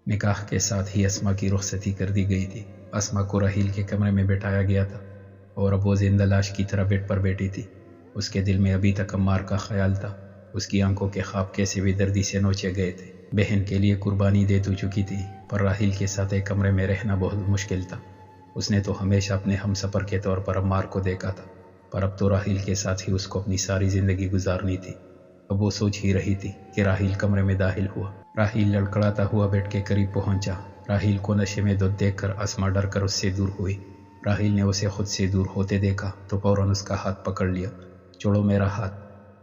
نکاح کے ساتھ ہی اسما کی رخصتی کر دی گئی تھی۔ اسما کو راحیل کے کمرے میں بٹھایا گیا تھا اور اب وہ زندہ لاش کی طرح بیڈ پر بیٹھی تھی۔ اس کے دل میں ابھی تک عمار کا خیال تھا۔ اس کی آنکھوں کے خواب کیسے بھی دردی سے نوچے گئے تھے۔ بہن کے لیے قربانی دے تو چکی تھی، پر راحیل کے ساتھ ایک کمرے میں رہنا بہت مشکل تھا۔ اس نے تو ہمیشہ اپنے ہم سفر کے طور پر عمار کو دیکھا تھا، پر اب تو راحیل کے ساتھ ہی اس کو اپنی ساری زندگی گزارنی تھی۔ اب وہ سوچ ہی رہی تھی کہ راحیل کمرے میں داخل ہوا۔ راحیل لڑکڑاتا ہوا بیڈ کے قریب پہنچا۔ راحیل کو نشے میں دھت دیکھ کر اسما ڈر کر اس سے دور ہوئی۔ راحیل نے اسے خود سے دور ہوتے دیکھا تو فوراً اس کا ہاتھ پکڑ لیا۔ چھوڑو میرا ہاتھ۔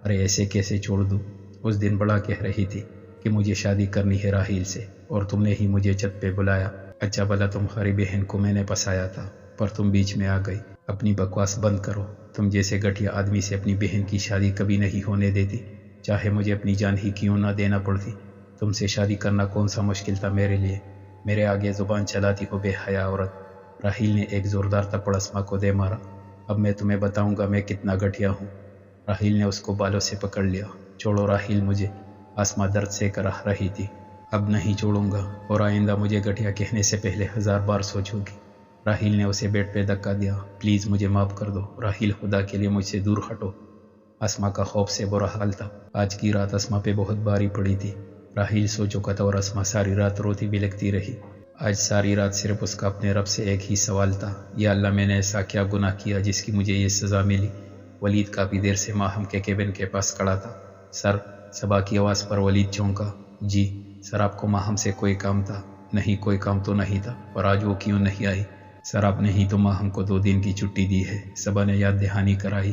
ارے ایسے کیسے چھوڑ دوں؟ اس دن بڑا کہہ رہی تھی کہ مجھے شادی کرنی ہے راحیل سے، اور تم نے ہی مجھے چھت پہ بلایا۔ اچھا بھلا تمہاری بہن کو میں نے پسایا تھا، پر تم بیچ میں آ گئی۔ اپنی بکواس بند کرو۔ تم جیسے گٹھیا آدمی سے اپنی بہن کی شادی کبھی نہیں ہونے دیتی، چاہے مجھے اپنی جان ہی کیوں نہ دینا پڑتی۔ تم سے شادی کرنا کون سا مشکل تھا میرے لیے؟ میرے آگے زبان چلاتی ہو بے حیا عورت۔ راحیل نے ایک زوردار تھپڑ اسما کو دے مارا۔ اب میں تمہیں بتاؤں گا میں کتنا گٹھیا ہوں۔ راحیل نے اس کو بالوں سے پکڑ لیا۔ چھوڑو راحیل مجھے۔ اسما درد سے کرہ رہی تھی۔ اب نہیں چھوڑوں گا، اور آئندہ مجھے گٹھیا کہنے سے پہلے 1000 بار سوچوں گی۔ راحیل نے اسے بیڈ پہ دھکا دیا۔ پلیز مجھے معاف کر دو راحیل، خدا کے لیے مجھ سے دور ہٹو۔ اسما کا خوف سے برا حال تھا۔ آج کی رات اسما پہ بہت باری پڑی تھی۔ راحیل سو چکا تھا اور اسما ساری رات روتی بلکتی رہی۔ آج ساری رات صرف اس کا اپنے رب سے ایک ہی سوال تھا، یا اللہ میں نے ایسا کیا گناہ کیا جس کی مجھے یہ سزا ملی؟ ولید کافی دیر سے ماہم کے کیبن کے پاس کھڑا تھا۔ سر، صبا کی آواز پر ولید چونکا۔ جی سر، آپ کو ماہم سے کوئی کام تھا؟ نہیں کوئی کام تو نہیں تھا، پر آج وہ کیوں نہیں آئی؟ سر آپ نے ہی تو ماہم کو 2 دن کی چھٹی دی ہے، صبا نے یاد دہانی کرائی۔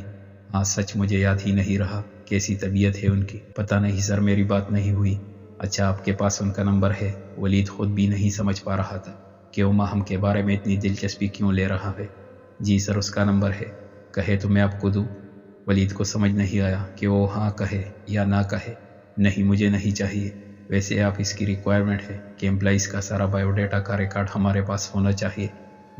ہاں سچ مجھے یاد ہی نہیں رہا، کیسی طبیعت ہے ان کی؟ پتہ نہیں سر، میری بات نہیں ہوئی۔ اچھا آپ کے پاس ان کا نمبر ہے؟ ولید خود بھی نہیں سمجھ پا رہا تھا کہ وہ ماہم کے بارے میں اتنی دلچسپی کیوں لے رہا ہے۔ جی سر اس کا نمبر ہے، کہے تو میں آپ کو دوں؟ ولید کو سمجھ نہیں آیا کہ وہ ہاں کہے یا نہ کہے۔ نہیں مجھے نہیں چاہیے، ویسے آپ اس کی ریکوائرمنٹ ہے کہ امپلائیز کا سارا بایو ڈیٹا کا ریکارڈ ہمارے پاس ہونا چاہیے،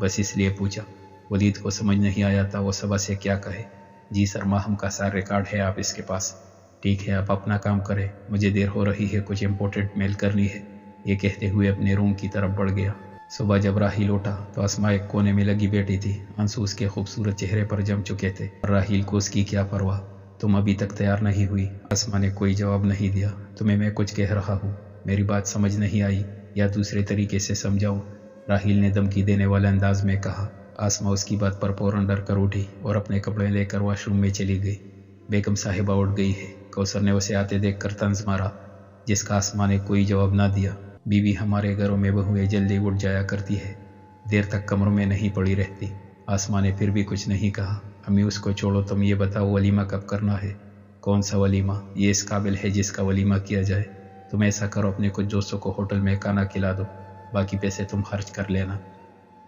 بس اس لیے پوچھا۔ ولید کو سمجھ نہیں آیا تھا وہ صبا سے کیا کہے۔ جی سر ماہم کا سارا ریکارڈ ہے آپ اس کے پاس۔ ٹھیک ہے آپ اپنا کام کریں، مجھے دیر ہو رہی ہے، کچھ امپورٹنٹ میل کرنی ہے، یہ کہتے ہوئے اپنے روم کی طرف بڑھ گیا۔ صبح جب راحیل اٹھا تو اسما ایک کونے میں لگی بیٹھی تھی، آنسو اس کے خوبصورت چہرے پر جم چکے تھے۔ راحیل کو اس کی کیا پرواہ؟ تم ابھی تک تیار نہیں ہوئی؟ اسما نے کوئی جواب نہیں دیا۔ تمہیں میں کچھ کہہ رہا ہوں، میری بات سمجھ نہیں آئی یا دوسرے طریقے سے سمجھاؤں؟ راحیل نے دھمکی دینے والے انداز میں کہا۔ اسما اس کی بات پر فوراً ڈر کر اٹھی اور اپنے کپڑے لے کر واش روم میں چلی گئی۔ بیگم صاحبہ اٹھ گئی ہے، کوثر نے اسے آتے دیکھ کر طنز مارا، جس کا اسما نے کوئی جواب نہ دیا۔ بیوی ہمارے گھروں میں بہویں جلدی اٹھ جایا کرتی ہے، دیر تک کمروں میں نہیں پڑی رہتی۔ اسما نے پھر بھی کچھ نہیں کہا۔ امی اس کو چھوڑو، تم یہ بتاؤ ولیمہ کب کرنا ہے؟ کون سا ولیمہ؟ یہ اس قابل ہے جس کا ولیمہ کیا جائے؟ تم ایسا کرو اپنے کچھ دوستوں کو ہوٹل میں کھانا کھلا دو، باقی پیسے تم خرچ کر لینا۔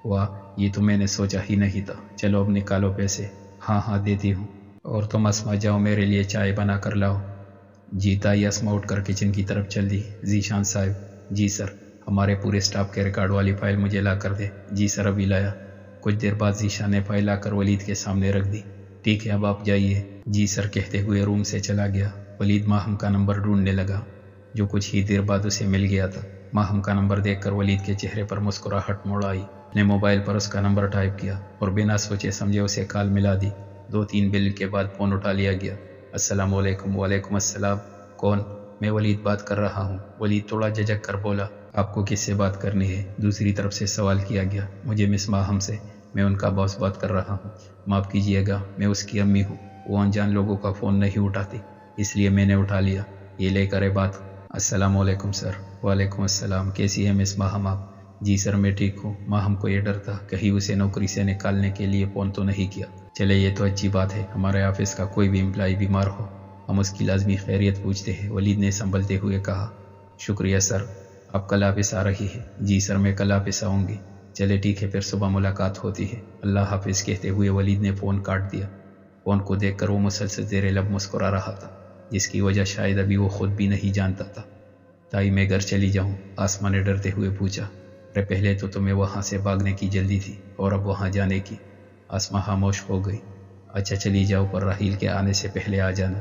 واہ یہ تو میں نے سوچا ہی نہیں تھا، چلو اب نکالو پیسے۔ ہاں ہاں دیتی ہوں، اور تم اسما جاؤ میرے لیے چائے بنا کر لاؤ۔ جی تائی اسما اٹھ کر کچن کی طرف چل دی۔ ذیشان صاحب۔ جی سر، ہمارے پورے سٹاف کے ریکارڈ والی فائل مجھے لا کر دے۔ جی سر ابھی لایا۔ کچھ دیر بعد ذیشان نے فائل لا کر ولید کے سامنے رکھ دی۔ ٹھیک ہے اب آپ جائیے۔ جی سر کہتے ہوئے روم سے چلا گیا۔ ولید ماہم کا نمبر ڈھونڈنے لگا، جو کچھ ہی دیر بعد اسے مل گیا تھا۔ ماہم کا نمبر دیکھ کر ولید کے چہرے پر مسکراہٹ موڑ آئی۔ نے موبائل پر اس کا نمبر ٹائپ کیا اور بنا سوچے سمجھے اسے کال ملا دی۔ 2-3 بل کے بعد فون اٹھا لیا گیا۔ السلام علیکم۔ وعلیکم السلام۔ کون؟ میں ولید بات کر رہا ہوں۔ ولید تھوڑا جھجک کر بولا۔ آپ کو کس سے بات کرنی ہے؟ دوسری طرف سے سوال کیا گیا۔ مجھے مس ماہم سے، میں ان کا باس بات کر رہا ہوں۔ معاف کیجیے گا، میں اس کی امی ہوں، وہ انجان لوگوں کا فون نہیں اٹھاتی، اس لیے میں نے اٹھا لیا۔ یہ لے کر بات۔ السلام علیکم سر۔ وعلیکم السلام۔ کیسی ہے مس ماہم آپ؟ جی سر میں ٹھیک ہوں۔ ماہم کو یہ ڈر تھا کہیں اسے نوکری سے نکالنے کے لیے فون تو نہیں کیا۔ چلے یہ تو اچھی بات ہے، ہمارے آفس کا کوئی بھی امپلائی بیمار ہو ہم اس کی لازمی خیریت پوچھتے ہیں، ولید نے سنبھلتے ہوئے کہا۔ شکریہ سر۔ آپ کل آفس آ رہی ہے؟ جی سر میں کل آفس آؤں گی۔ چلے ٹھیک ہے پھر صبح ملاقات ہوتی ہے، اللہ حافظ کہتے ہوئے ولید نے فون کاٹ دیا۔ فون کو دیکھ کر وہ مسلسل زیر لب مسکرا رہا تھا، جس کی وجہ شاید ابھی وہ خود بھی نہیں جانتا تھا۔ تائی میں گھر چلی جاؤں؟ اسما نے ڈرتے ہوئے پوچھا۔ ارے پہلے تو تمہیں وہاں سے بھاگنے کی جلدی تھی اور اب وہاں جانے کی۔ اسما خاموش ہو گئی۔ اچھا چلی جاؤ، پر راحیل کے آنے سے پہلے آ جانا۔